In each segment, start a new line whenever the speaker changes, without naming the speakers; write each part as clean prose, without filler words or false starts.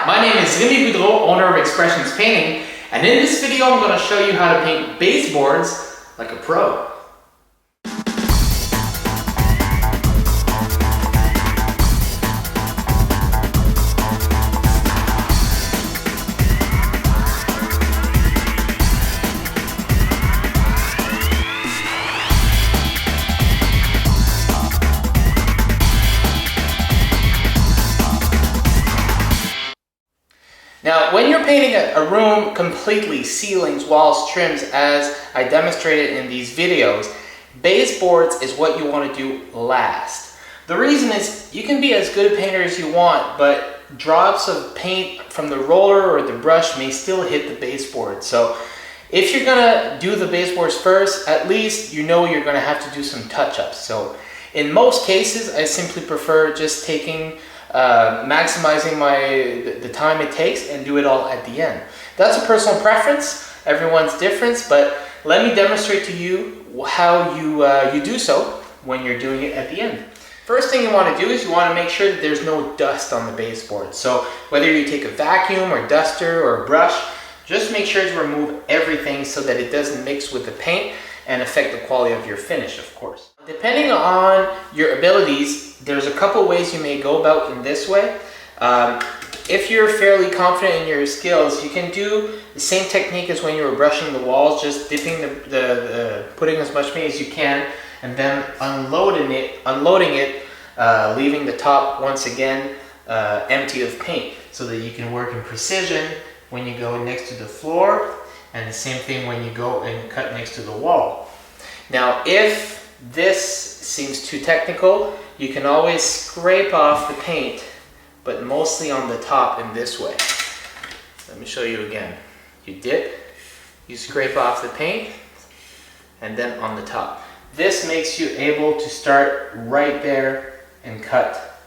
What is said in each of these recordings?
my name is Rémi Boudreau, owner of Expressions Painting, and in this video I'm going to show you how to paint baseboards like a pro. Now, when you're painting a room completely, ceilings, walls, trims, as I demonstrated in these videos, baseboards is what you want to do last. The reason is you can be as good a painter as you want, but drops of paint from the roller or the brush may still hit the baseboard. So if you're gonna do the baseboards first, at least you know you're gonna have to do some touch-ups. So in most cases, I simply prefer just maximizing the time it takes and do it all at the end. That's a personal preference, everyone's different, but let me demonstrate to you how you do so when you're doing it at the end. First thing you want to do is you want to make sure that there's no dust on the baseboard. So whether you take a vacuum or duster or a brush, just make sure to remove everything so that it doesn't mix with the paint and affect the quality of your finish, of course. Depending on your abilities, there's a couple ways you may go about in this way. If you're fairly confident in your skills, you can do the same technique as when you were brushing the walls, just dipping putting as much paint as you can, and then unloading it, leaving the top once again empty of paint, so that you can work in precision when you go next to the floor, and the same thing when you go and cut next to the wall. Now, if this seems too technical, you can always scrape off the paint, but mostly on the top in this way. Let me show you again. You dip, you scrape off the paint, and then on the top. This makes you able to start right there and cut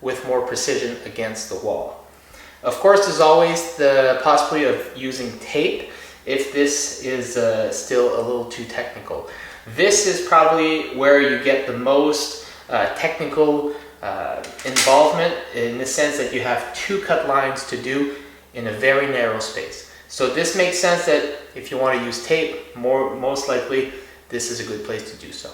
with more precision against the wall. Of course, there's always the possibility of using tape if this is still a little too technical. This is probably where you get the most technical involvement, in the sense that you have two cut lines to do in a very narrow space. So this makes sense that if you want to use tape, most likely this is a good place to do so.